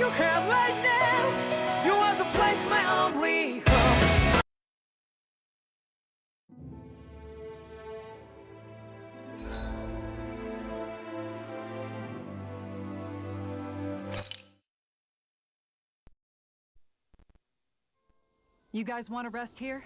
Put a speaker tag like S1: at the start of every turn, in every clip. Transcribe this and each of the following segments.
S1: your hand right now. You are the place, my only home.
S2: You guys want to rest here?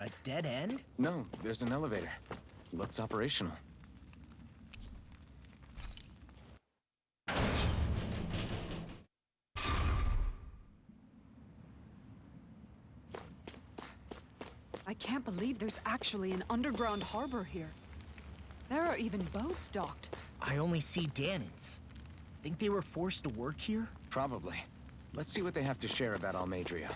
S3: A dead end?
S4: No, there's an elevator. Looks operational.
S2: I can't believe there's actually an underground harbor here. There are even boats docked.
S3: I only see Dahnans. Think they were forced to work here?
S4: Probably. Let's see what they have to share about Almadria.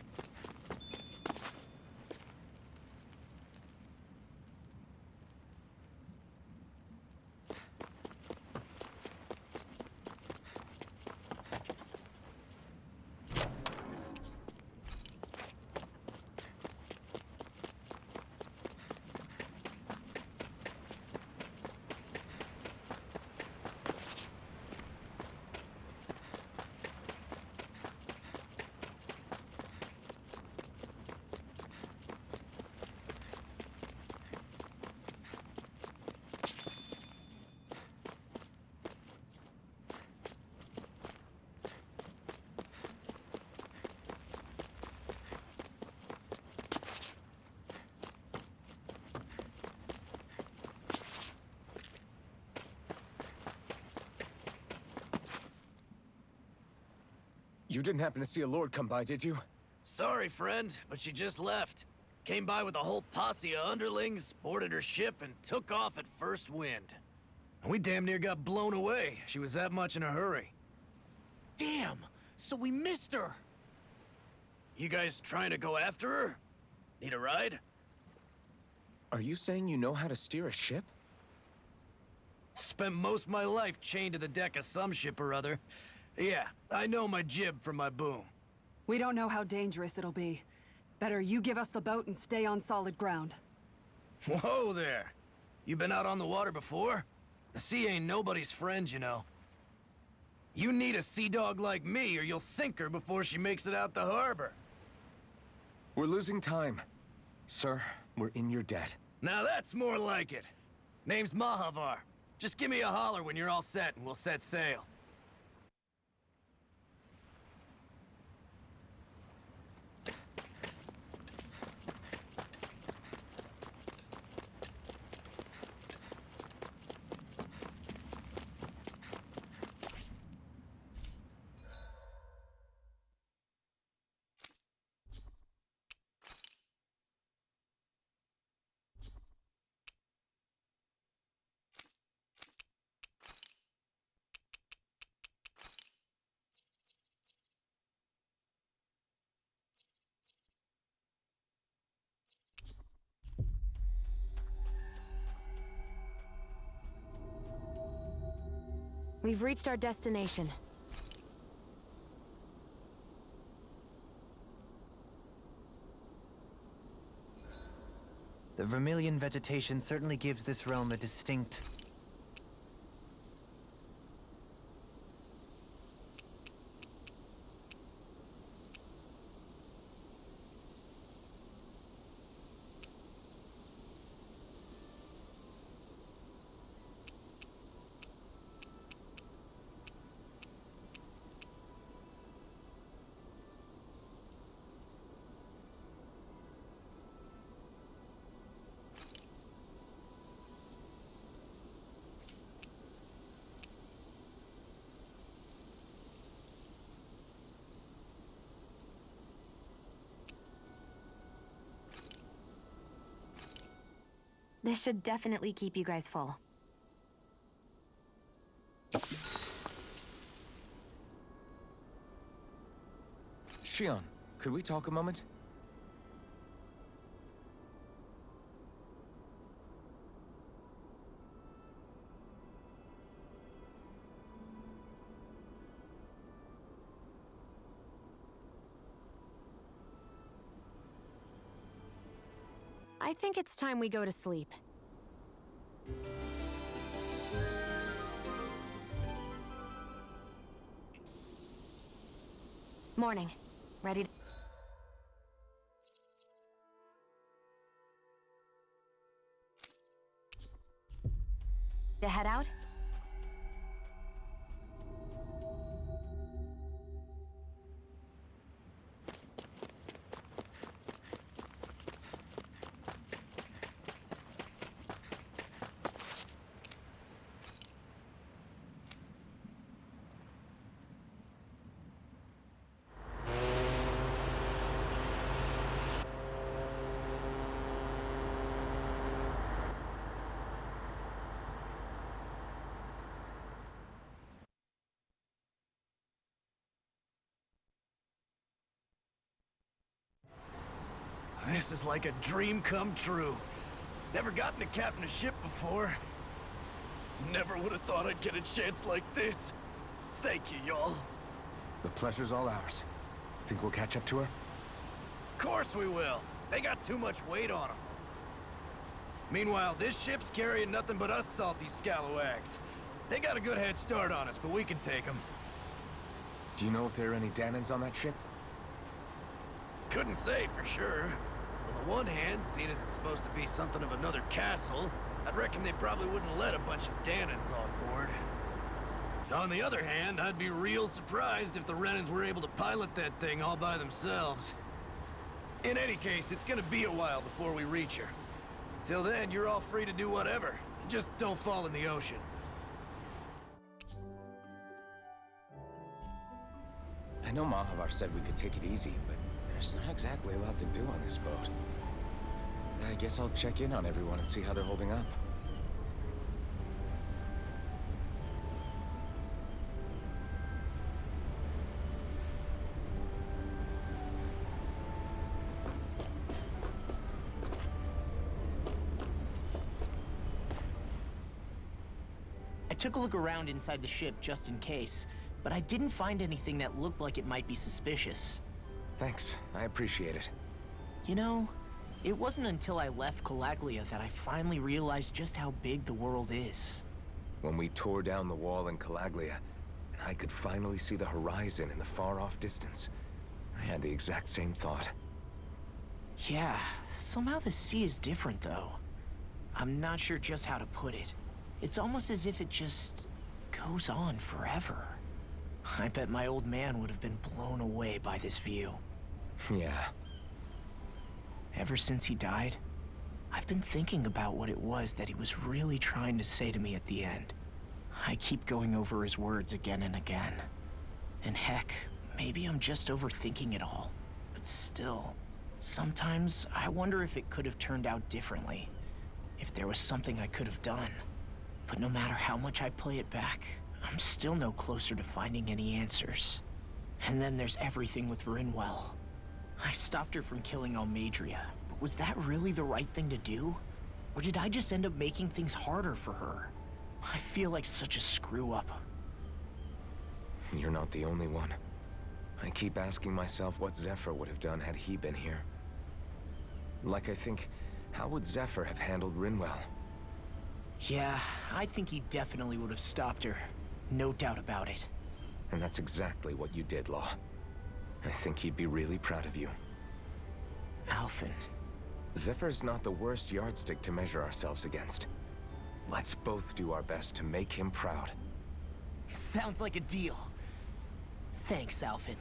S4: You didn't happen to see a lord come by, did you?
S5: Sorry, friend, but she just left. Came by with a whole posse of underlings, boarded her ship, and took off at first wind. We damn near got blown away. She was that much in a hurry.
S3: Damn! So we missed her!
S5: You guys trying to go after her? Need a ride?
S4: Are you saying you know how to steer a ship?
S5: Spent most of my life chained to the deck of some ship or other. Yeah, I know my jib from my boom.
S2: We don't know how dangerous it'll be. Better you give us the boat and stay on solid ground.
S5: Whoa there! You been out on the water before? The sea ain't nobody's friend, you know. You need a sea dog like me, or you'll sink her before she makes it out the harbor.
S4: We're losing time. Sir, we're in your debt.
S5: Now that's more like it. Name's Mahavar. Just give me a holler when you're all set and we'll set sail.
S6: We've reached our destination.
S7: The vermilion vegetation certainly gives this realm a distinct...
S6: This should definitely keep you guys full.
S4: Shion, could we talk a moment?
S6: I think it's time we go to sleep. Morning. Ready to head out?
S5: This is like a dream come true. Never gotten to captain a ship before. Never would have thought I'd get a chance like this. Thank you, y'all.
S4: The pleasure's all ours. Think we'll catch up to her?
S5: Course we will. They got too much weight on them. Meanwhile, this ship's carrying nothing but us salty scalawags. They got a good head start on us, but we can take them.
S4: Do you know if there are any Dahnans on that ship?
S5: Couldn't say for sure. On the one hand, seeing as it's supposed to be something of another castle, I'd reckon they probably wouldn't let a bunch of Dahnans on board. On the other hand, I'd be real surprised if the Renans were able to pilot that thing all by themselves. In any case, it's gonna be a while before we reach her. Until then, you're all free to do whatever. Just don't fall in the ocean.
S4: I know Mahavar said we could take it easy, but there's not exactly a lot to do on this boat. I guess I'll check in on everyone and see how they're holding up.
S8: I took a look around inside the ship just in case, but I didn't find anything that looked like it might be suspicious.
S4: Thanks, I appreciate it.
S8: You know, it wasn't until I left Calaglia that I finally realized just how big the world is.
S4: When we tore down the wall in Calaglia, and I could finally see the horizon in the far-off distance, I had the exact same thought.
S8: Yeah, somehow the sea is different though. I'm not sure just how to put it. It's almost as if it just goes on forever. I bet my old man would have been blown away by this view.
S4: Yeah.
S8: Ever since he died, I've been thinking about what it was that he was really trying to say to me at the end. I keep going over his words again and again. And heck, maybe I'm just overthinking it all. But still, sometimes I wonder if it could have turned out differently. If there was something I could have done. But no matter how much I play it back, I'm still no closer to finding any answers. And then there's everything with Rinwell. I stopped her from killing Almadria, but was that really the right thing to do? Or did I just end up making things harder for her? I feel like such a screw-up.
S4: You're not the only one. I keep asking myself what Zephyr would have done had he been here. Like I think, how would Zephyr have handled Rinwell?
S8: Yeah, I think he definitely would have stopped her. No doubt about it.
S4: And that's exactly what you did, Law. I think he'd be really proud of you.
S8: Alphen.
S4: Zephyr's not the worst yardstick to measure ourselves against. Let's both do our best to make him proud.
S8: Sounds like a deal. Thanks, Alphen.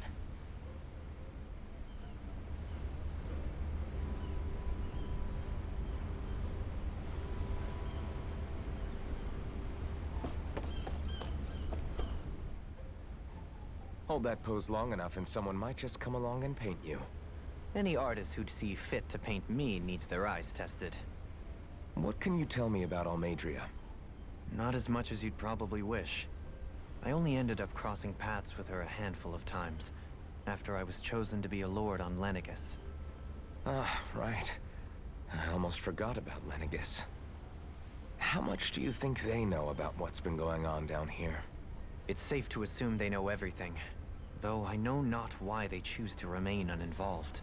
S4: Hold that pose long enough and someone might just come along and paint you.
S7: Any artist who'd see fit to paint me needs their eyes tested.
S4: What can you tell me about Almadria?
S7: Not as much as you'd probably wish. I only ended up crossing paths with her a handful of times, after I was chosen to be a lord on Lenegus.
S4: Ah, right. I almost forgot about Lenegus. How much do you think they know about what's been going on down here?
S7: It's safe to assume they know everything, though I know not why they choose to remain uninvolved.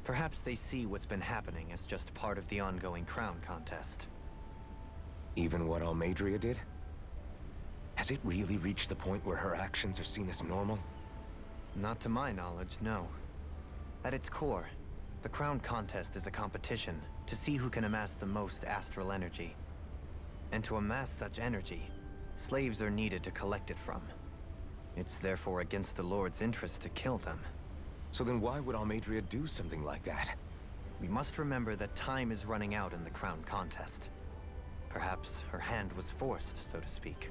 S7: Perhaps they see what's been happening as just part of the ongoing crown contest.
S4: Even what Almadria did? Has it really reached the point where her actions are seen as normal?
S7: Not to my knowledge, no. At its core, the crown contest is a competition to see who can amass the most astral energy. And to amass such energy, slaves are needed to collect it from. It's therefore against the Lord's interest to kill them.
S4: So then why would Almadria do something like that?
S7: We must remember that time is running out in the crown contest. Perhaps her hand was forced, so to speak.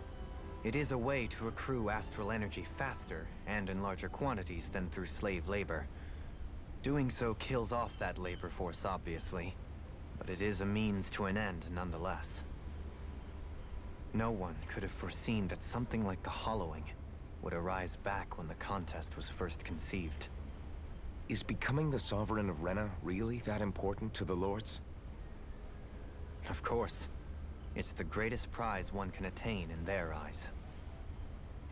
S7: It is a way to accrue astral energy faster and in larger quantities than through slave labor. Doing so kills off that labor force, obviously, but it is a means to an end nonetheless. No one could have foreseen that something like the Hollowing would arise back when the contest was first conceived.
S4: Is becoming the Sovereign of Rena really that important to the Lords?
S7: Of course. It's the greatest prize one can attain in their eyes.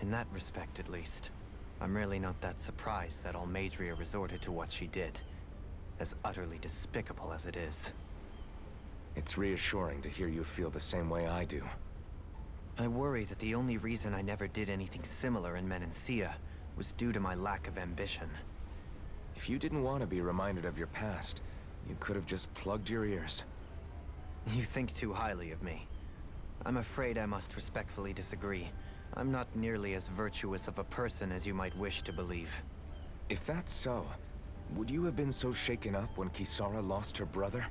S7: In that respect, at least, I'm really not that surprised that Almadria resorted to what she did, as utterly despicable as it is.
S4: It's reassuring to hear you feel the same way I do.
S7: I worry that the only reason I never did anything similar in Menancia was due to my lack of ambition.
S4: If you didn't want to be reminded of your past, you could have just plugged your ears.
S7: You think too highly of me. I'm afraid I must respectfully disagree. I'm not nearly as virtuous of a person as you might wish to believe.
S4: If that's so, would you have been so shaken up when Kisara lost her brother?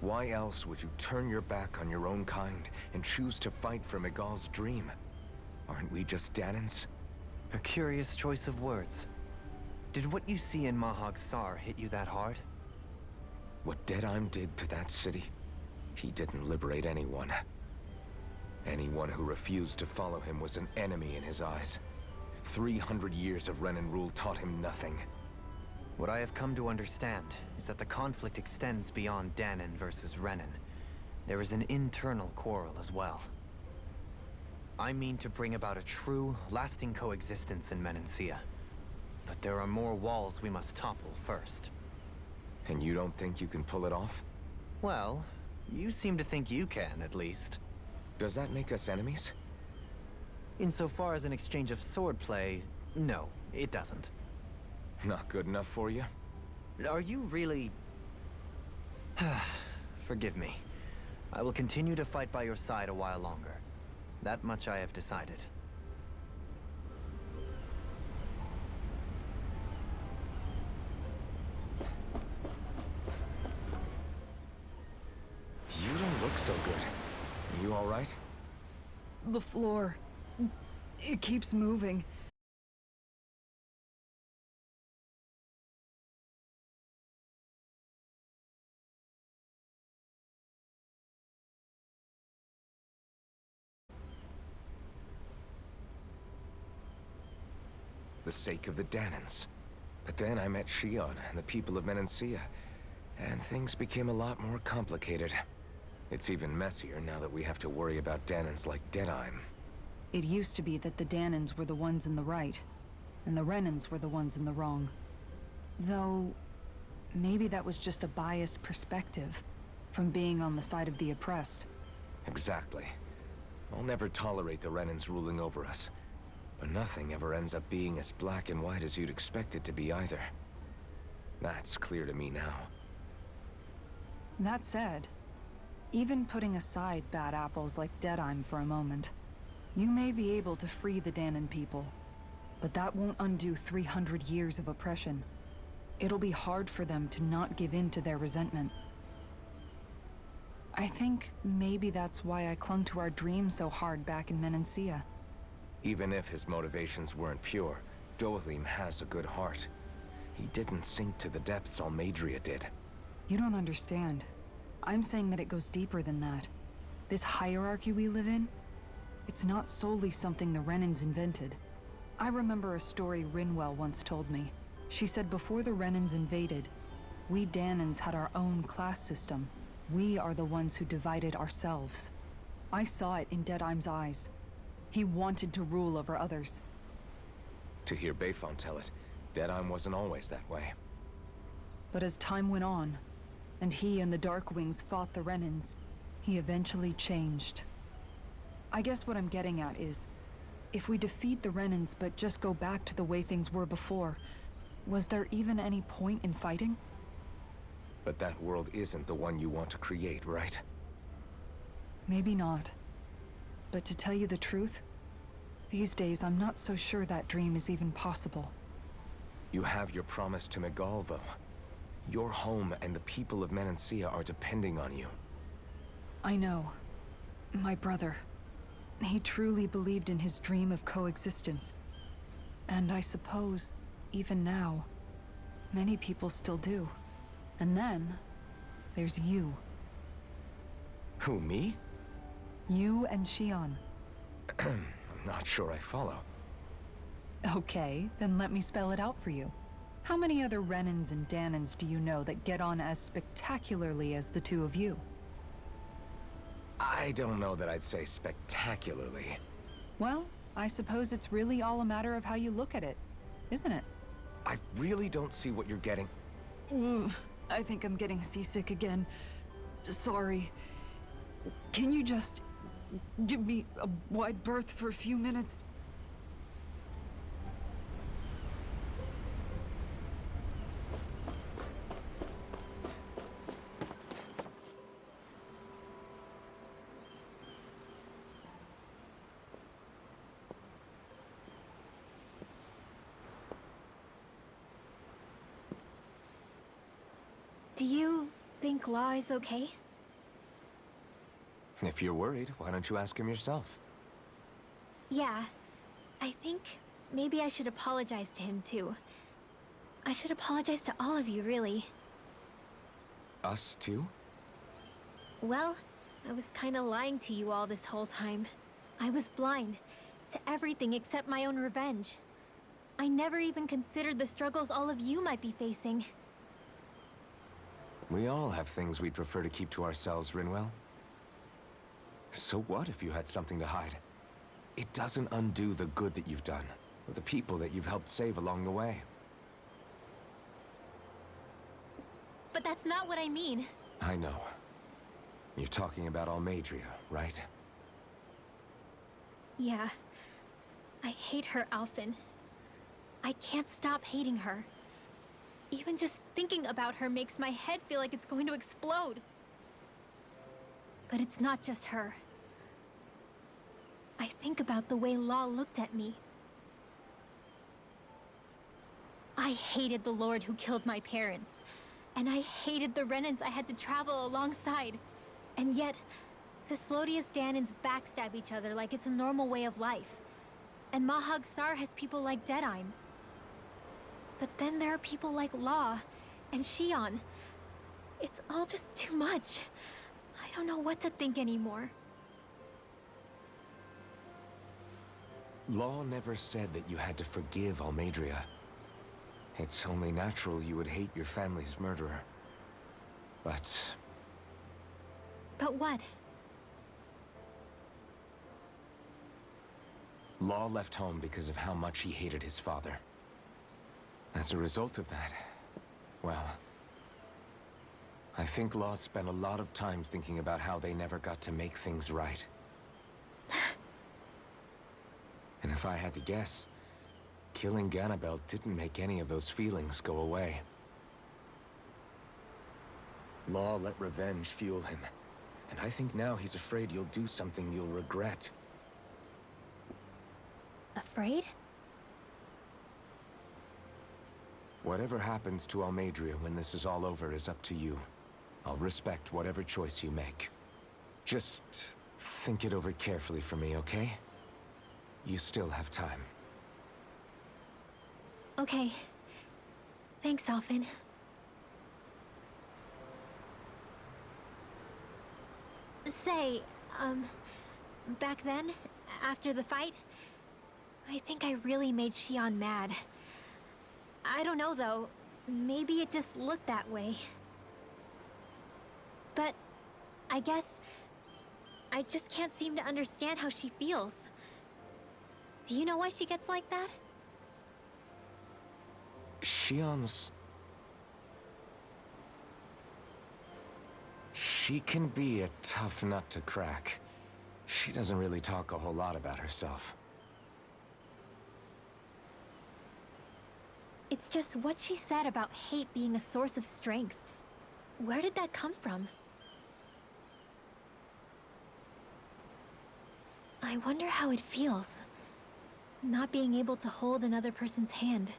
S4: Why else would you turn your back on your own kind and choose to fight for Miguel's dream? Aren't we just Dahnans?
S7: A curious choice of words. Did what you see in Mahag Sar hit you that hard?
S4: What Deadheim did to that city, he didn't liberate anyone. Anyone who refused to follow him was an enemy in his eyes. 300 years of Renan rule taught him nothing.
S7: What I have come to understand is that the conflict extends beyond Dahnan versus Renan. There is an internal quarrel as well. I mean to bring about a true, lasting coexistence in Menancia. But there are more walls we must topple first.
S4: And you don't think you can pull it off?
S7: Well, you seem to think you can, at least.
S4: Does that make us enemies?
S7: Insofar as an exchange of swordplay, no, it doesn't.
S4: Not good enough for you?
S7: Are you really... Forgive me. I will continue to fight by your side a while longer. That much I have decided.
S4: You don't look so good. You all right?
S2: The floor. It keeps moving.
S4: The sake of the Dahnans. But then I met Shion and the people of Menancia, and things became a lot more complicated. It's even messier now that we have to worry about Dahnans like Deadheim.
S2: It used to be that the Dahnans were the ones in the right, and the Renans were the ones in the wrong. Though, maybe that was just a biased perspective from being on the side of the oppressed.
S4: Exactly. I'll never tolerate the Renans ruling over us. But nothing ever ends up being as black and white as you'd expect it to be either. That's clear to me now.
S2: That said, even putting aside bad apples like Deadheim for a moment, you may be able to free the Dahnan people, but that won't undo 300 years of oppression. It'll be hard for them to not give in to their resentment. I think maybe that's why I clung to our dream so hard back in Menancia.
S4: Even if his motivations weren't pure, Dohalim has a good heart. He didn't sink to the depths Almadria did.
S2: You don't understand. I'm saying that it goes deeper than that. This hierarchy we live in, it's not solely something the Renans invented. I remember a story Rinwell once told me. She said before the Renans invaded, we Dahnans had our own class system. We are the ones who divided ourselves. I saw it in Deadheim's eyes. He wanted to rule over others.
S4: To hear Bayfont tell it, Deadheim wasn't always that way.
S2: But as time went on, and he and the Darkwings fought the Renans, he eventually changed. I guess what I'm getting at is, if we defeat the Renans but just go back to the way things were before, was there even any point in fighting?
S4: But that world isn't the one you want to create, right?
S2: Maybe not. But to tell you the truth, these days I'm not so sure that dream is even possible.
S4: You have your promise to Megal, though. Your home and the people of Menancia are depending on you.
S2: I know. My brother. He truly believed in his dream of coexistence. And I suppose, even now, many people still do. And then, there's you.
S4: Who, me?
S2: You and Xion.
S4: I'm not sure I follow.
S2: Okay, then let me spell it out for you. How many other Renans and Dahnans do you know that get on as spectacularly as the two of you?
S4: I don't know that I'd say spectacularly.
S2: Well, I suppose it's really all a matter of how you look at it, isn't it?
S4: I really don't see what you're getting.
S2: I think I'm getting seasick again. Sorry. Can you just give me a wide berth for a few minutes?
S9: Do you think Law is okay?
S4: If you're worried, why don't you ask him yourself?
S9: Yeah. I think maybe I should apologize to him too. I should apologize to all of you, really.
S4: Us too?
S9: Well, I was kinda lying to you all this whole time. I was blind to everything except my own revenge. I never even considered the struggles all of you might be facing.
S4: We all have things we'd prefer to keep to ourselves, Rinwell. So what if you had something to hide? It doesn't undo the good that you've done, or the people that you've helped save along the way.
S9: But that's not what I mean.
S4: I know. You're talking about Almadria, right?
S9: Yeah. I hate her, Alphen. I can't stop hating her. Even just thinking about her makes my head feel like it's going to explode. But it's not just her. I think about the way Law looked at me. I hated the Lord who killed my parents. And I hated the Renans I had to travel alongside. And yet, Cislodius Dahnans backstab each other like it's a normal way of life. And Mahag Sar has people like Deadime. But then there are people like Law and Xion. It's all just too much. I don't know what to think anymore.
S4: Law never said that you had to forgive Almadria. It's only natural you would hate your family's murderer. But
S9: what?
S4: Law left home because of how much he hated his father. As a result of that, well, I think Law spent a lot of time thinking about how they never got to make things right. And if I had to guess, killing Ganabel didn't make any of those feelings go away. Law let revenge fuel him, and I think now he's afraid you'll do something you'll regret.
S9: Afraid?
S4: Whatever happens to Almadria when this is all over is up to you. I'll respect whatever choice you make. Just think it over carefully for me, okay? You still have time.
S9: Okay. Thanks, Alphen. Say, back then, after the fight, I think I really made Xion mad. I don't know, though. Maybe it just looked that way. But I guess I just can't seem to understand how she feels. Do you know why she gets like that?
S4: Xion's... She can be a tough nut to crack. She doesn't really talk a whole lot about herself.
S9: It's just what she said about hate being a source of strength. Where did that come from? I wonder how it feels, not being able to hold another person's hand.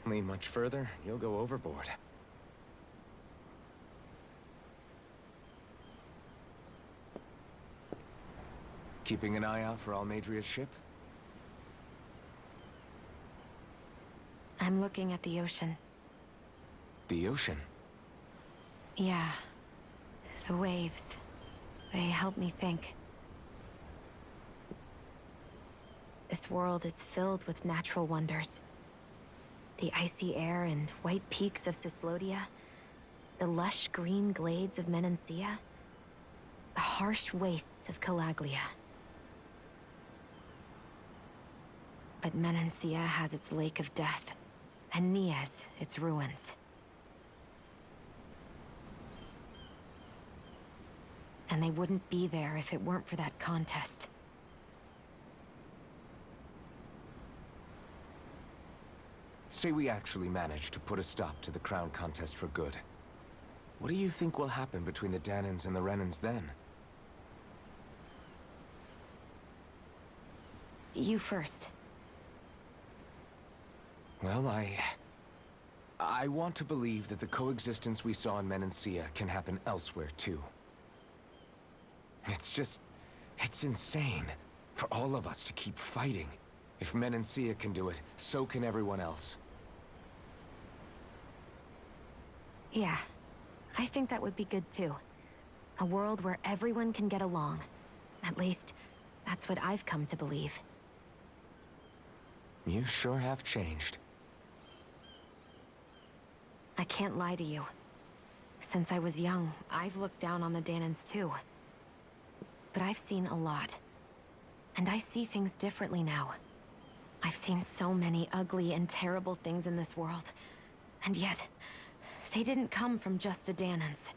S4: Lean much further, you'll go overboard. Keeping an eye out for Almadria's ship?
S6: I'm looking at the ocean.
S4: The ocean?
S6: Yeah. The waves. They help me think. This world is filled with natural wonders. The icy air and white peaks of Cislodia, the lush green glades of Menancia, the harsh wastes of Calaglia. But Menancia has its Lake of Death, and Nias its ruins. And they wouldn't be there if it weren't for that contest.
S4: Say we actually managed to put a stop to the crown contest for good. What do you think will happen between the Dahnans and the Renans then?
S6: You first.
S4: Well, I want to believe that the coexistence we saw in Menancia can happen elsewhere, too. It's insane for all of us to keep fighting. If Menancia can do it, so can everyone else.
S6: Yeah, I think that would be good too. A world where everyone can get along. At least, that's what I've come to believe.
S4: You sure have changed.
S6: I can't lie to you. Since I was young, I've looked down on the Dahnans too. But I've seen a lot. And I see things differently now. I've seen so many ugly and terrible things in this world. And yet, they didn't come from just the Dahnans.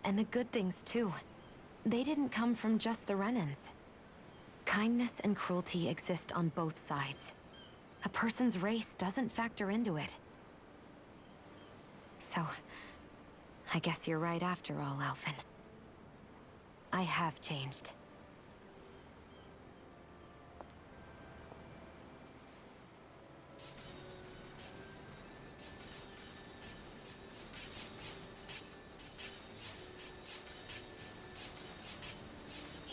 S6: And the good things too. They didn't come from just the Renans. Kindness and cruelty exist on both sides. A person's race doesn't factor into it. So, I guess you're right after all, Alphen. I have changed.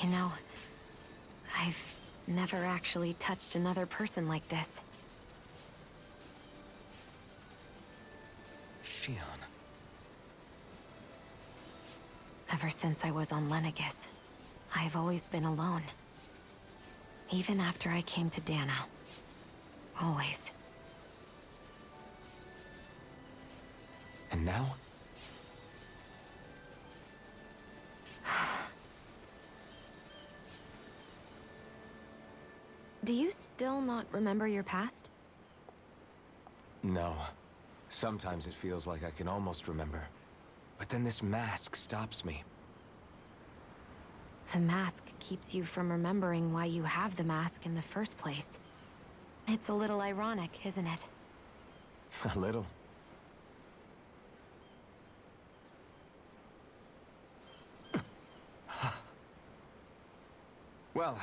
S6: You know, I've never actually touched another person like this.
S4: Shion.
S6: Ever since I was on Lenegis, I've always been alone. Even after I came to Dahna. Always.
S4: And now?
S6: Do you still not remember your past?
S4: No. Sometimes it feels like I can almost remember. But then this mask stops me.
S6: The mask keeps you from remembering why you have the mask in the first place. It's a little ironic, isn't it?
S4: A little. Well,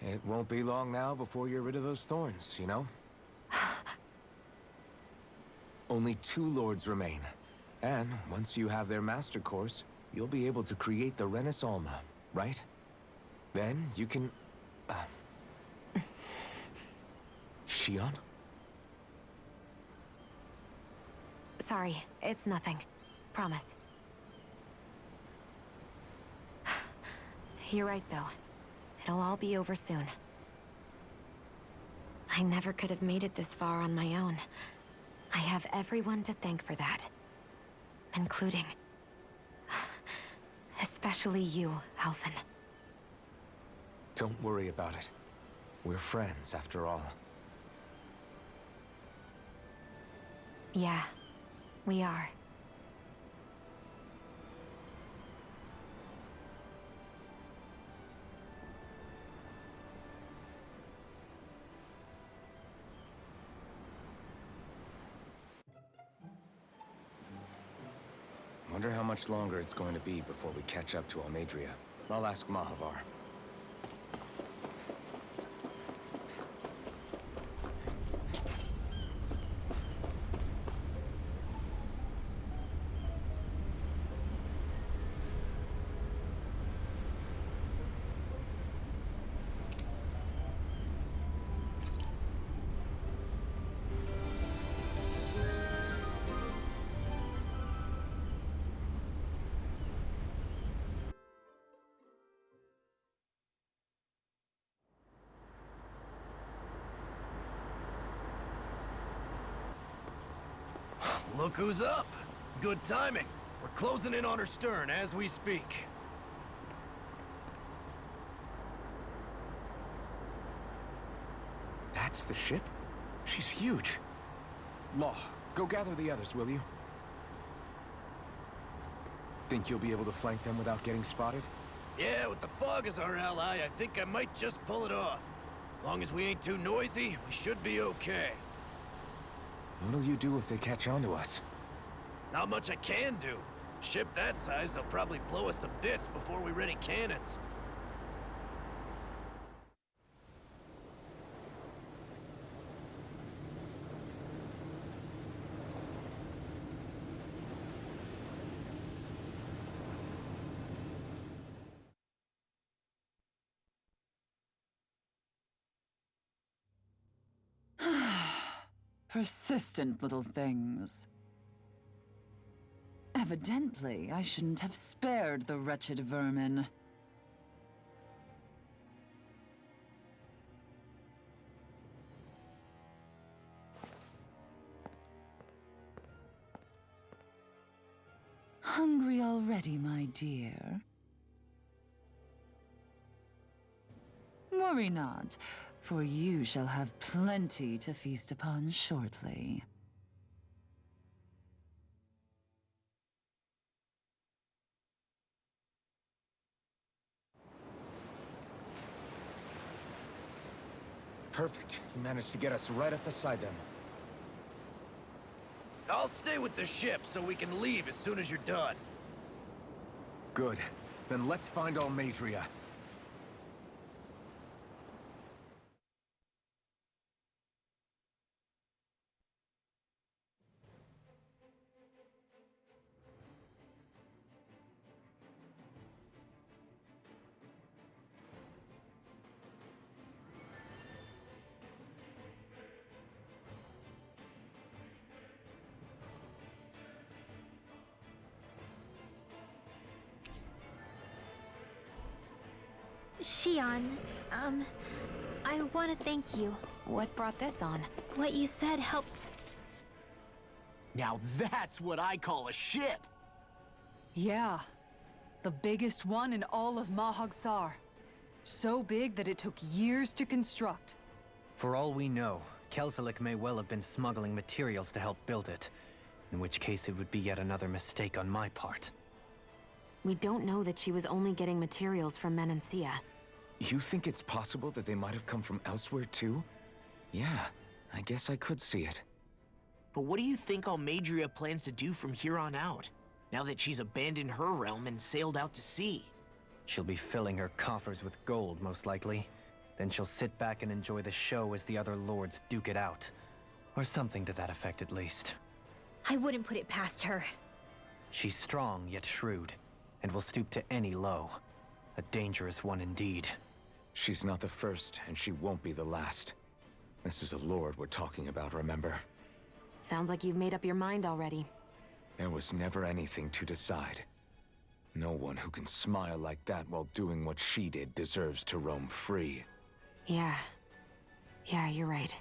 S4: it won't be long now before you're rid of those thorns, you know? Only 2 lords remain. And once you have their master course, you'll be able to create the Renis Alma, right? Then you can... Shion?
S6: Sorry, it's nothing. Promise. You're right, though. It'll all be over soon. I never could have made it this far on my own. I have everyone to thank for that. Including... especially you, Alvin.
S4: Don't worry about it. We're friends, after all.
S6: Yeah, we are.
S4: Wonder how much longer it's going to be before we catch up to Almadria. I'll ask Mahavar.
S5: Look who's up! Good timing. We're closing in on her stern as we speak.
S4: That's the ship? She's huge. Law, go gather the others, will you? Think you'll be able to flank them without getting spotted?
S5: Yeah, with the fog as our ally, I think I might just pull it off. Long as we ain't too noisy, we should be okay.
S4: What'll you do if they catch on to us?
S5: Not much I can do. Ship that size, they'll probably blow us to bits before we ready cannons.
S10: Persistent little things. Evidently, I shouldn't have spared the wretched vermin. Hungry already, my dear? Worry not, for you shall have plenty to feast upon shortly.
S4: Perfect. You managed to get us right up beside them.
S5: I'll stay with the ship so we can leave as soon as you're done.
S4: Good. Then let's find Almadria.
S9: Xion, I want to thank you.
S6: What brought this on?
S9: What you said helped.
S8: Now that's what I call a ship!
S2: Yeah. The biggest one in all of Mahagsar. So big that it took years to construct.
S7: For all we know, Kelzelik may well have been smuggling materials to help build it. In which case it would be yet another mistake on my part.
S6: We don't know that she was only getting materials from Menancia.
S4: You think it's possible that they might have come from elsewhere too? Yeah, I guess I could see it.
S8: But what do you think Almadria plans to do from here on out, now that she's abandoned her realm and sailed out to sea?
S7: She'll be filling her coffers with gold, most likely. Then she'll sit back and enjoy the show as the other lords duke it out. Or something to that effect, at least.
S9: I wouldn't put it past her.
S7: She's strong, yet shrewd, and will stoop to any low. A dangerous one indeed.
S4: She's not the first, and she won't be the last. This is a lord we're talking about, remember?
S6: Sounds like you've made up your mind already.
S4: There was never anything to decide. No one who can smile like that while doing what she did deserves to roam free.
S6: Yeah, you're right.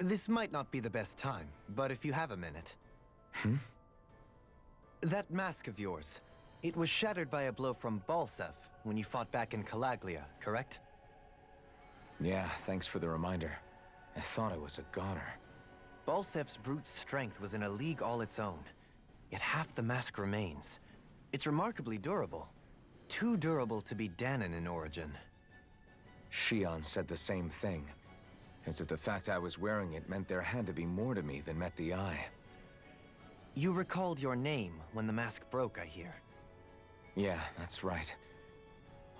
S7: This might not be the best time, but if you have a minute. That mask of yours, it was shattered by a blow from Balsev when you fought back in Calaglia, correct?
S4: Yeah, thanks for the reminder. I thought I was a goner.
S7: Balsev's brute strength was in a league all its own, yet half the mask remains. It's remarkably durable. Too durable to be Dahnan in origin.
S4: Shion said the same thing. As if the fact I was wearing it meant there had to be more to me than met the eye.
S7: You recalled your name when the mask broke, I hear.
S4: Yeah, that's right.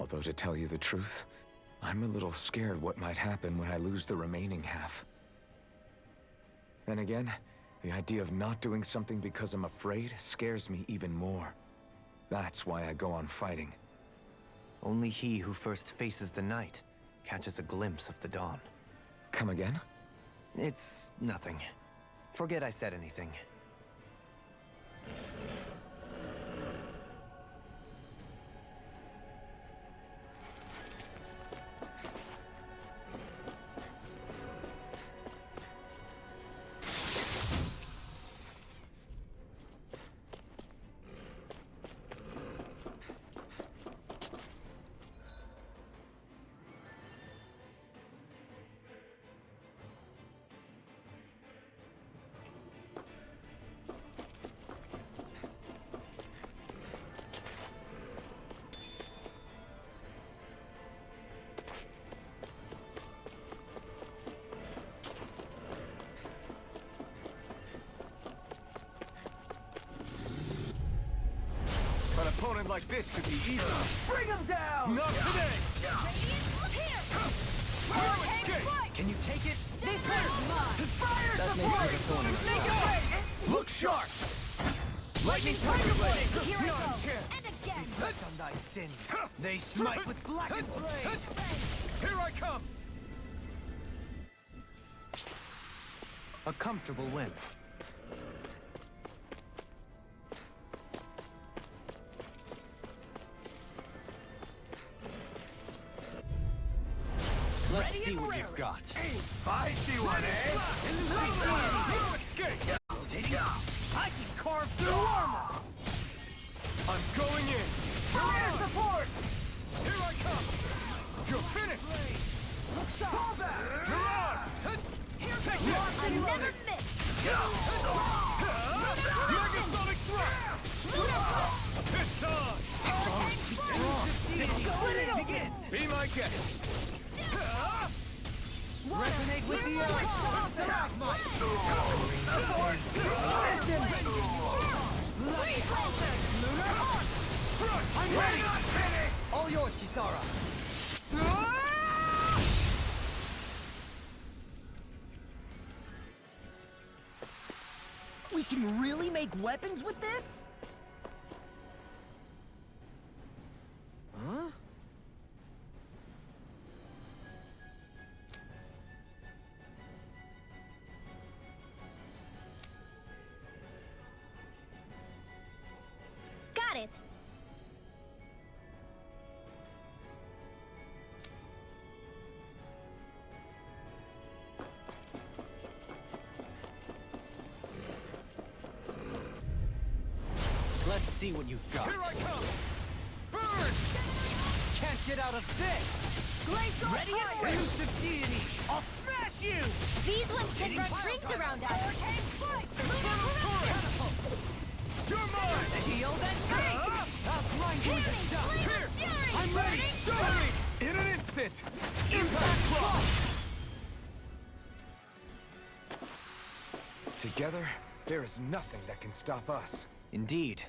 S4: Although to tell you the truth, I'm a little scared what might happen when I lose the remaining half. Then again, the idea of not doing something because I'm afraid scares me even more. That's why I go on fighting.
S7: Only he who first faces the night catches a glimpse of the dawn.
S4: Come again?
S7: It's nothing. Forget I said anything.
S4: An opponent like this should be easy.
S1: Bring him down!
S4: Not today!
S1: Look here!
S7: Can you take it?
S1: This one's mine! Fire
S7: That
S1: support!
S7: may be the thorn in our
S1: Make
S7: side.
S1: it right!
S4: Look sharp!
S1: Lightning Tiger Blade! Here I go! And again!
S7: On thy sins. They smite with blackened blade.
S4: Here I come!
S7: A comfortable win. Let's see what you've got.
S4: Spicy one, eh? No escape!
S1: I can carve through armor!
S4: I'm going in!
S1: Fire support!
S4: Here I come! You're finished!
S1: Look sharp!
S4: Mirage!
S1: Here,
S4: Take
S1: this!
S4: this!
S1: I never miss!
S4: Megasonic thrust! It's on! It's almost too strong!
S1: Split it open!
S4: Be my guest!
S1: Resonate with the
S7: I'm ready! All yours, Kisara.
S3: We can really make weapons with this? Huh?
S9: Got it.
S7: Let's see what you've got.
S4: Here I come! Burn!
S7: Can't get out of this!
S1: Glacial
S3: Ready and
S1: fire!
S3: ready.
S1: Use of deity! I'll smash you!
S9: These ones can run rings around us.
S1: Hurricane strike!
S4: You're mine!
S1: Shield and tank!
S4: I'll grind you into dust!
S9: Flame
S4: Here!
S9: of fury!
S4: I'm ready!
S9: Burning
S4: In an instant!
S1: Impact block!
S4: Together, there is nothing that can stop us.
S7: Indeed.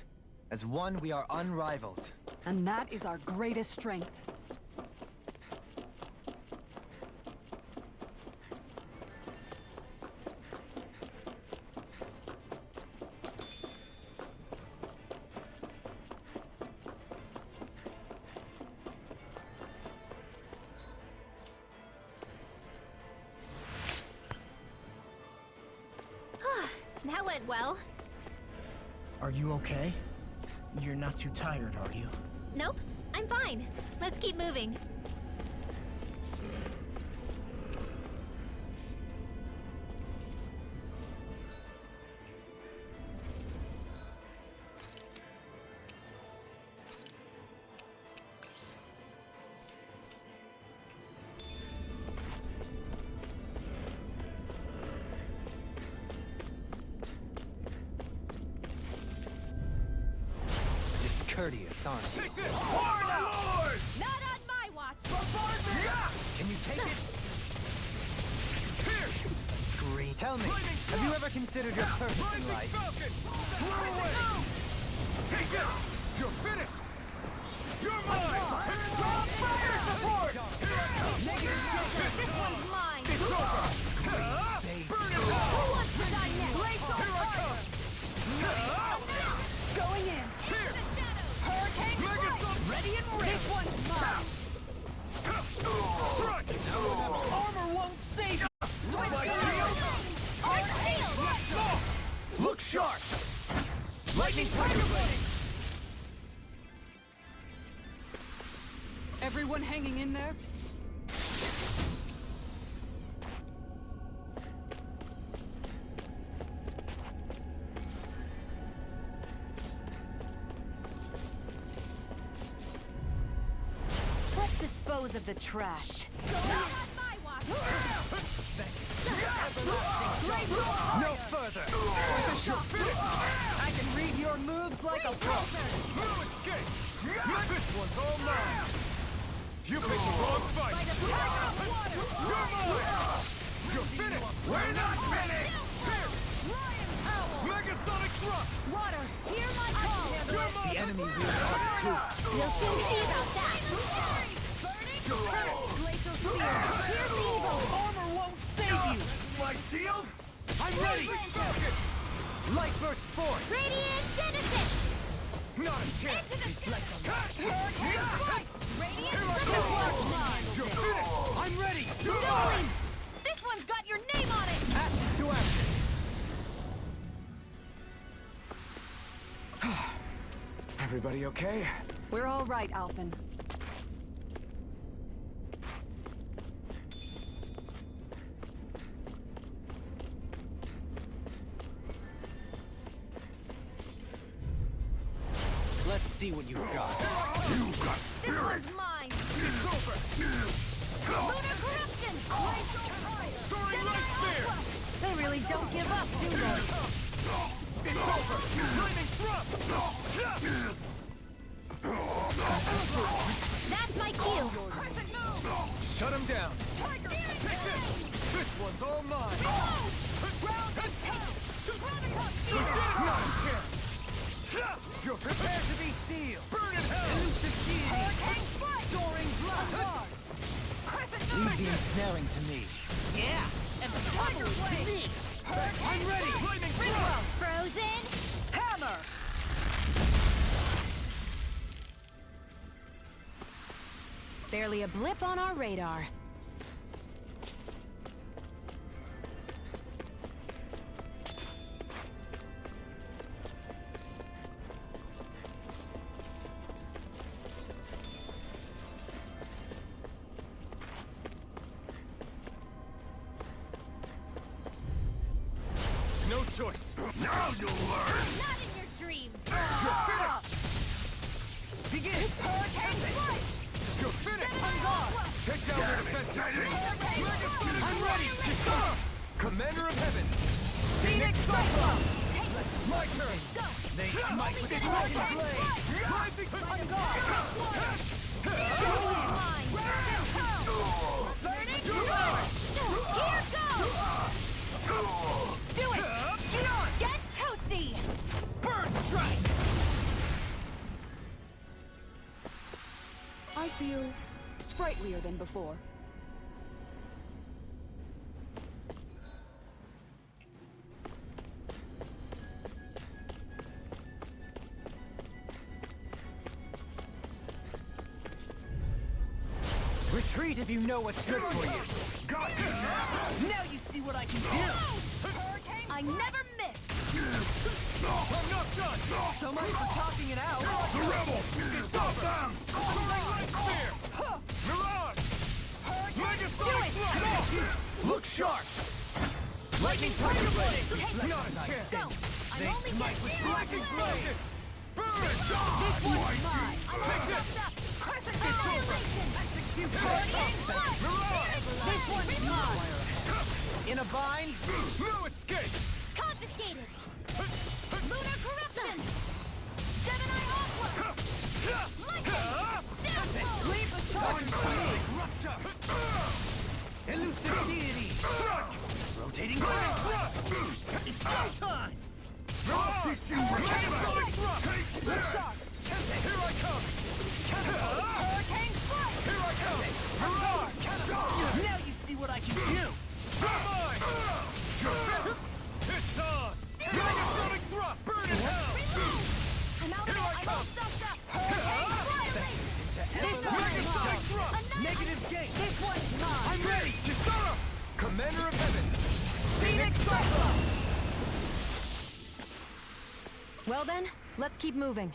S7: As one, we are unrivaled.
S2: And that is our greatest strength.
S9: That went well.
S8: Are you okay? You're not too tired, are you?
S9: Nope, I'm fine. Let's keep moving.
S7: courteous, aren't you?
S5: Take this! Lord!
S9: Not on my watch!
S7: Can you take it?
S5: Here!
S7: Green. Tell me, have you ever considered your purpose in
S5: Lightning
S7: life?
S5: Falcon! Blow away! Take it! You're finished! You're mine! Fire support!
S9: This one's mine!
S5: It's over! Burn it all!
S9: Who wants to die next?
S5: Here I come!
S2: Going in.
S5: Here!
S9: Hurricane
S5: Megaton!
S9: Ready and ready! This one's mine!
S5: Strike!
S8: Armor won't save you!
S5: Look sharp! Lightning Tiger Blade!
S2: Everyone hanging in there?
S6: Let's dispose of the trash.
S7: No further!
S2: I can read your moves like a pro.
S5: No escape! This one's all mine! You picked the wrong fight! You're mine! You're finished! We're not finished! Here! Megasonic thrust!
S9: Water, hear my call!
S5: You're mine!
S7: The enemy wields ours too.
S9: We'll soon see about that! Glacial Spear, here's evil!
S8: Armor won't save you!
S5: My shield?
S8: I'm ready!
S7: Light burst forth!
S9: Radiant Genesis!
S5: Not a chance!
S9: Hurricane Strike! Radiant
S5: Here I
S9: This
S5: go!
S9: one's mine!
S5: You're finished!
S7: I'm ready!
S9: Darling! This one's got your name on it!
S7: Action to action!
S4: Everybody okay?
S2: We're all right, Alphen.
S7: Let's see what you've got.
S9: This one's mine!
S5: It's over!
S9: Lunar Corruption!
S5: Soaring Light Spear!
S9: They really don't give up, do they?
S5: It's over! Lightning thrust!
S9: That's my cue!
S5: Shut him down! Take this! This one's all mine! Not a chance! You're prepared to be sealed! Burn in hell!
S9: Hurricane Strike!
S8: Soaring Black Guard!
S7: Leave the ensnaring to me.
S8: Yeah! And the Tiger Blade! To me!
S5: I'm ready! Lightning thrust!
S9: Frozen!
S8: Hammer!
S6: Barely a blip on our radar.
S5: No choice! Now you'll learn!
S9: Not in your dreams!
S5: You're finished!
S8: Begin!
S9: Hurricane Strike!
S5: You're finished! Take down their defenses!
S8: I'm ready!
S5: Commander of Heavens!
S8: Phoenix Cyclone!
S5: My turn!
S8: They might be
S5: Lightning Blade! Rising on guard!
S9: Mine! Burning Strike! Here goes! Do it! Get toasty!
S8: Burn Strike!
S2: I feel sprightlier than before.
S7: Retreat if you know what's good for you.
S5: Got this!
S8: Now you see what I can do!
S9: I never miss!
S5: I'm not done!
S8: So much for talking it out!
S5: The rebel! It's over! Soaring Light Spear! Mirage! Megasonic thrust! Look sharp! Lightning Tiger Blade! Not a chance!
S9: Go! I'm only getting
S5: Blacking Blade! Burn it!
S9: This one's mine!
S5: Take this!
S9: It's over! Execute! This one's mine!
S7: In a bind?
S5: No escape!
S9: Confiscated! Lunar Corruption! Gemini Aqua!
S2: Leave the charge for me!
S5: Elusive deity! Rotating blade! It's showtime!
S2: Look sharp!
S5: Here I come!
S2: Hurricane strike!
S5: Here I come!
S2: On guard!
S5: Now you see what I can do! It's on! Megasonic thrust! Burn in hell!
S9: I'm out
S5: Here I
S9: I'm
S5: come!
S9: all stuffed up. Hurricane Annihilate!
S2: This one's mine!
S5: Negative gate!
S2: This one's mine!
S5: I'm ready! Kisara!
S4: Commander of Heaven!
S2: Phoenix Cyclone!
S6: Well then, let's keep moving.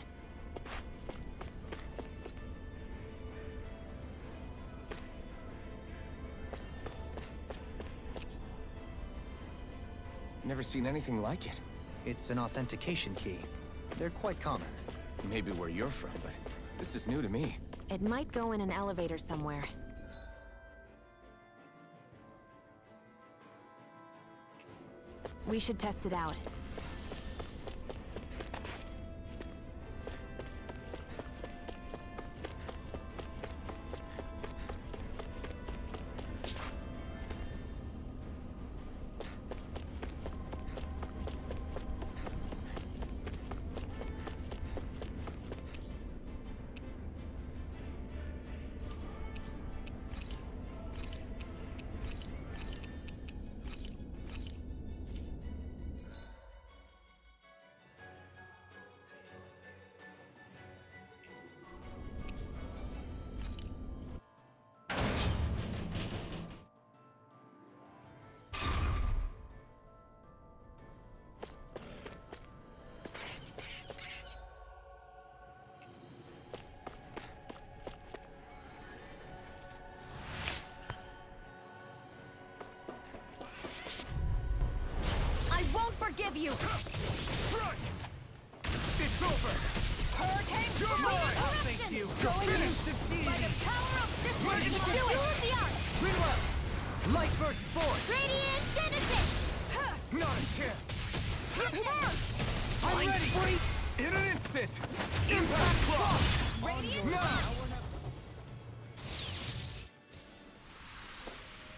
S4: Never seen anything like it.
S7: It's an authentication key. They're quite common.
S4: Maybe where you're from, but this is new to me.
S6: It might go in an elevator somewhere. We should test it out.
S9: Forgive you!
S5: Strike! It's over!
S2: Hurricane
S5: You're mine!
S9: I'll
S5: thank you!
S9: Going in!
S5: Elusive deity!
S9: By the power of this one!
S5: Ready?
S9: Do it! The arc!
S5: Reload! Light burst forth!
S9: Radiant Genesis!
S5: Not a chance!
S2: I'm
S5: ready! Free! In an instant! Impact clock!
S9: Radiant
S5: Now!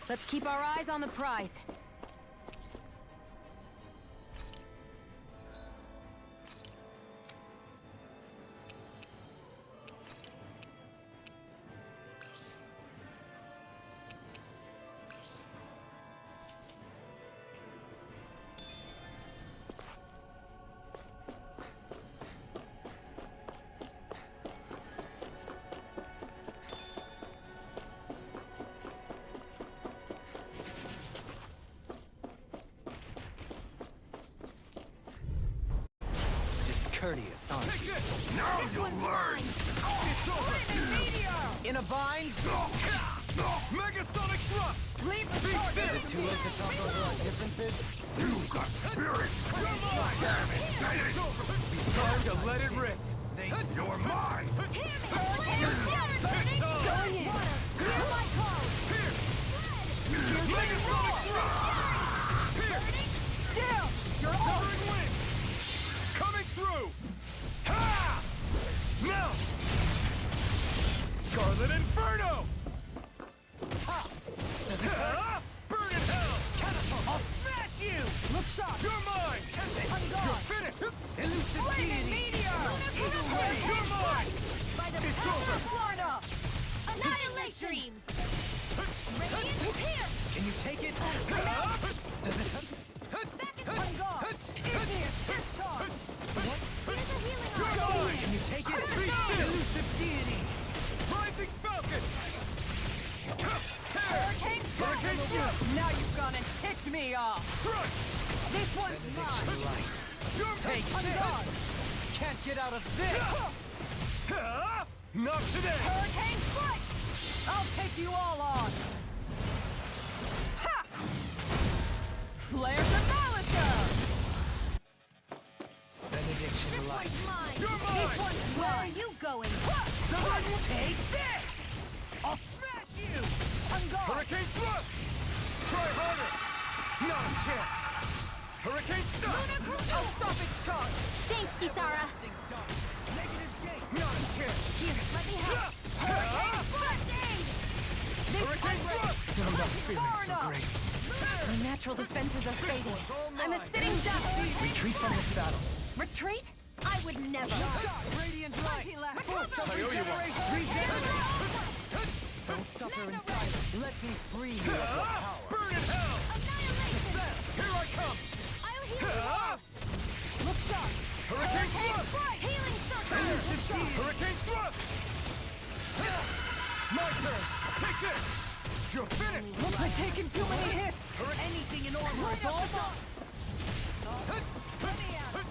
S6: Let's keep our eyes on the prize.
S7: Courteous, aren't you?
S5: Now you'll learn! It's over!
S7: In a bind?
S5: Megasonic thrust!
S2: Leave the charge!
S7: Is it too late to talk over our differences?
S5: You've got spirit! Damn it! It's over! Time to let it rip! You're mine! It's on!
S2: Going in! Clear my code!
S5: Here! Megasonic thrust! Here!
S2: Still! You're all...
S5: Covering wind! Coming through! Ha! Now! Scarlet Inferno! Ha! Burn in hell! I'll smash you!
S2: Look sharp!
S5: You're mine!
S2: On
S5: You're
S2: guard!
S5: finished! Elusive
S2: Flaming
S5: deity!
S2: meteor!
S5: Either way, you're mine!
S2: By the
S5: It's
S2: power
S5: over.
S2: of Florida!
S9: Annihilation! Radiant here!
S7: Can you take it?
S2: On guard! Igneous discharge!
S9: Here's a healing
S5: You're
S9: arc!
S5: mine!
S7: Can you take it?
S5: Be still! Elusive deity! Rising Falcon!
S2: Hurricane
S5: Hurricane
S2: strike! Now you've gone and ticked me off!
S5: Strike!
S2: This one's mine!
S5: You're
S7: Take
S2: On
S7: this!
S2: guard!
S7: Can't get out of this!
S5: Not today!
S2: Hurricane strike! I'll take you all on! Ha! Flare Demolisher!
S7: Benediction light.
S9: Mine!
S5: You're
S2: This
S5: mine!
S2: one's
S9: Where are
S2: mine!
S9: you going?
S5: Someone will take this! I'll smash you!
S2: On guard!
S5: Hurricane thrust! Try harder! Not a chance! Hurricane stun!
S2: I'll stop its charge!
S9: Thanks, Kisara!
S5: Negative gate! Not a chance!
S2: Here, let me help. Hurricane Blast Aid!
S1: Hurricane Thrust!
S2: I'm not feeling so great. My natural defenses are fading. I'm a sitting duck.
S3: Retreat from this battle.
S2: Retreat? I would never.
S1: Radiant light!
S2: I
S1: owe you one.
S3: Don't suffer in silence. Let me free you of your power.
S1: Burn in hell!
S2: Annihilation!
S1: Here I come!
S2: I'll heal you. Look sharp.
S1: Hurricane Thrust!
S2: Healing circle.
S1: Hurricane Thrust! My turn! Take this! You're finished!
S2: Look, I've taken too many hits.
S1: Anything in order is all done!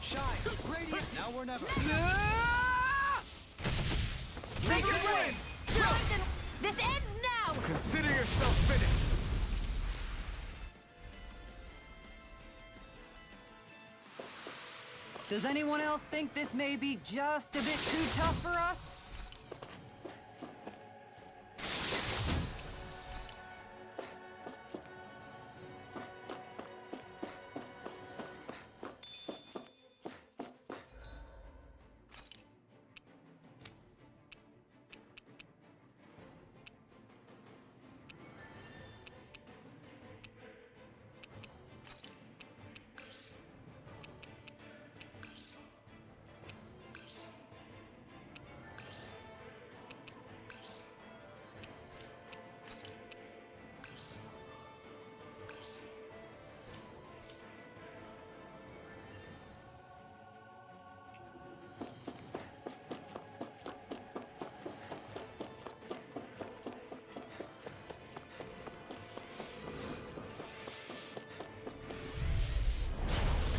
S1: Shine! Radiant! Now or never!
S2: Make it rain! This ends now!
S1: Consider yourself finished!
S2: Does anyone else think this may be just a bit too tough for us?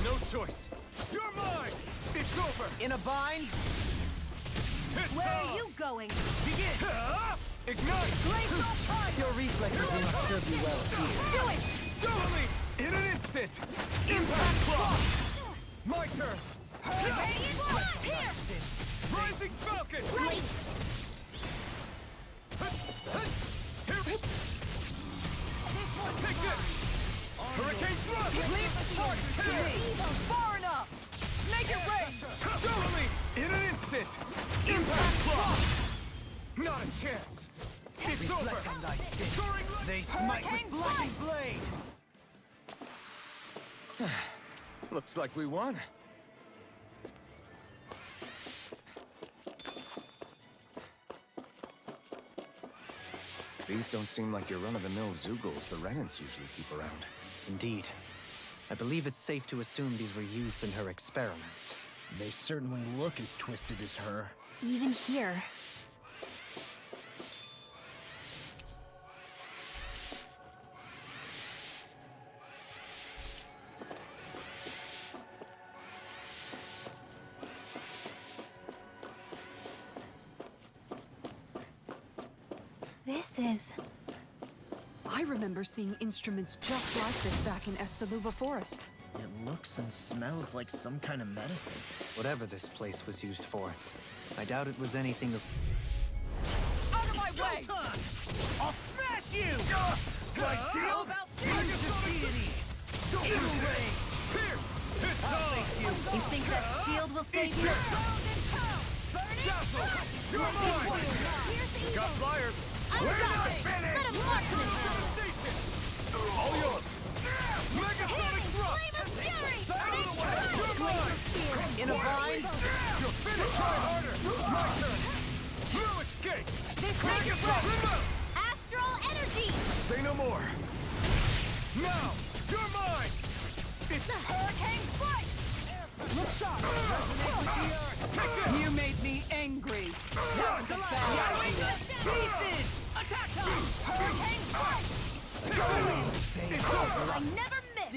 S1: No choice! You're mine! It's over!
S3: In a bind?
S2: Where are you going?
S1: Begin! Ignite!
S3: Your reflexes will not serve you well here.
S2: Do it!
S1: Totally! In an instant! Impact Claw! My turn!
S2: Here!
S1: Rising Falcon!
S2: Ready!
S1: Take this! Hurricane Thrust!
S2: Leave the charges to me! Far enough! Make it rain!
S1: Totally! In an instant! Impact Claw! Not a chance! It's over!
S3: Reflect on thy sin.
S1: Soaring light!
S3: They smite with blackened blade.
S4: Looks like we won. These don't seem like your run-of-the-mill Zeugles the Renans usually keep around.
S7: Indeed. I believe it's safe to assume these were used in her experiments.
S3: They certainly look as twisted as her.
S9: Even here. This is...
S2: I remember seeing instruments just like this back in Estaluva Forest.
S3: It looks and smells like some kind of medicine.
S7: Whatever this place was used for, I doubt it was anything of...
S2: Out of my way!
S3: I'll smash you!
S2: How about
S1: Deity! Evil Ray! Here! It's all!
S9: You think that shield will save you?
S1: Dazzle! You're mine! Got flyers!
S9: I'm sorry! Let him mark me!
S1: All yours! Megasonic Thrust!
S9: Flame of Fury!
S1: You're mine!
S7: In a bind?
S1: You're finished! Try harder! My turn! No escape!
S2: This makes it right!
S9: Astral Energy!
S1: Say no more! Now! You're mine! It's
S2: Hurricane Strike! Look sharp! You made me angry. That was a
S1: pieces!
S2: Attack time! Hurricane Strike!
S1: It's over!
S9: I never miss!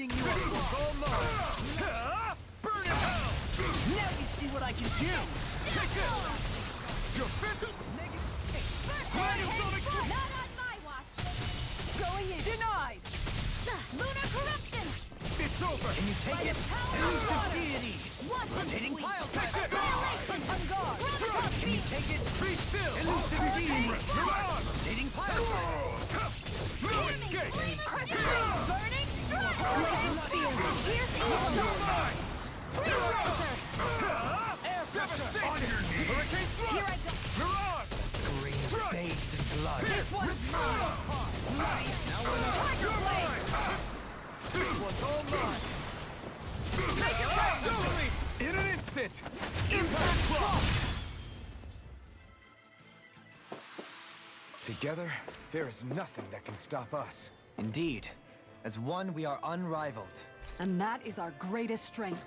S1: All mine! Burn in hell!
S3: Now you see what I can do!
S1: Take this! You're finished! Megasonic Thrust!
S9: Not on my watch!
S2: Going in. Denied!
S9: Lunar Corruption!
S1: It's over!
S3: Can you take it? Elusive deity! Rotating pile driver!
S9: Annihilation!
S2: On guard!
S3: Can you take it?
S1: Be still!
S3: Elusive deity!
S1: You're on!
S3: Rotating pile driver!
S1: No escape!
S9: Burning Flame Spear! Here's
S1: You're
S9: Evil!
S1: mine!
S9: Free Laser!
S1: Devastation! Hurricane Thrust!
S9: Here I go!
S1: You're on!
S2: This one's mine! Tiger Blade!
S1: This one's all mine!
S2: Make it rain!
S1: In an instant! Impact block!
S4: Together, there is nothing that can stop us.
S7: Indeed. As one, we are unrivaled.
S2: And that is our greatest strength.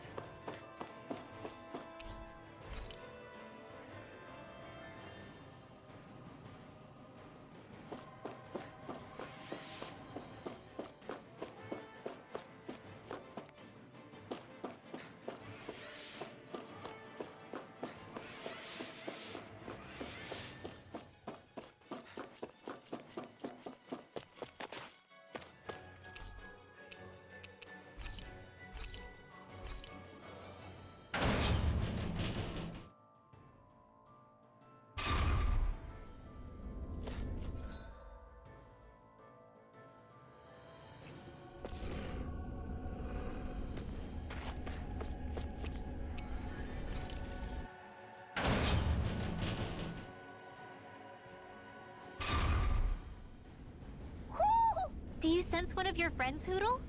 S9: Do you sense one of your friends, Hoodle?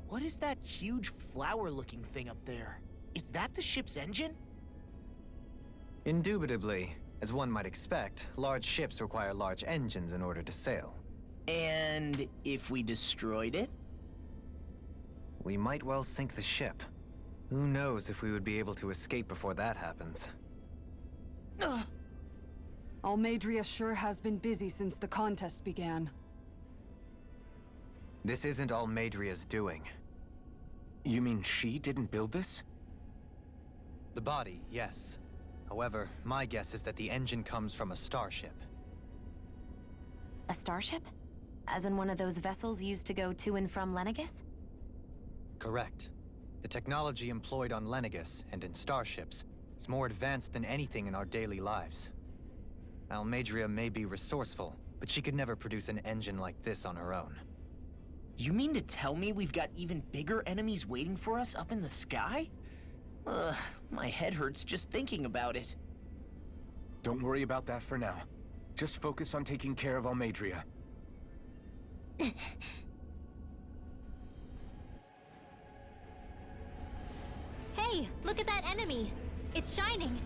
S3: What is that huge flower-looking thing up there? Is that the ship's engine?
S7: Indubitably. As one might expect, large ships require large engines in order to sail.
S3: And if we destroyed it?
S7: We might well sink the ship. Who knows if we would be able to escape before that happens.
S2: Almadria sure has been busy since the contest began.
S7: This isn't Almadria's doing.
S4: You mean she didn't build this?
S7: The body, yes. However, my guess is that the engine comes from a starship.
S6: A starship? As in one of those vessels used to go to and from Lenegis?
S7: Correct. The technology employed on Lenegis and in starships is more advanced than anything in our daily lives. Almadria may be resourceful, but she could never produce an engine like this on her own.
S3: You mean to tell me we've got even bigger enemies waiting for us up in the sky? My head hurts just thinking about it.
S4: Don't worry about that for now. Just focus on taking care of Almadria.
S9: Hey, look at that enemy! It's shining!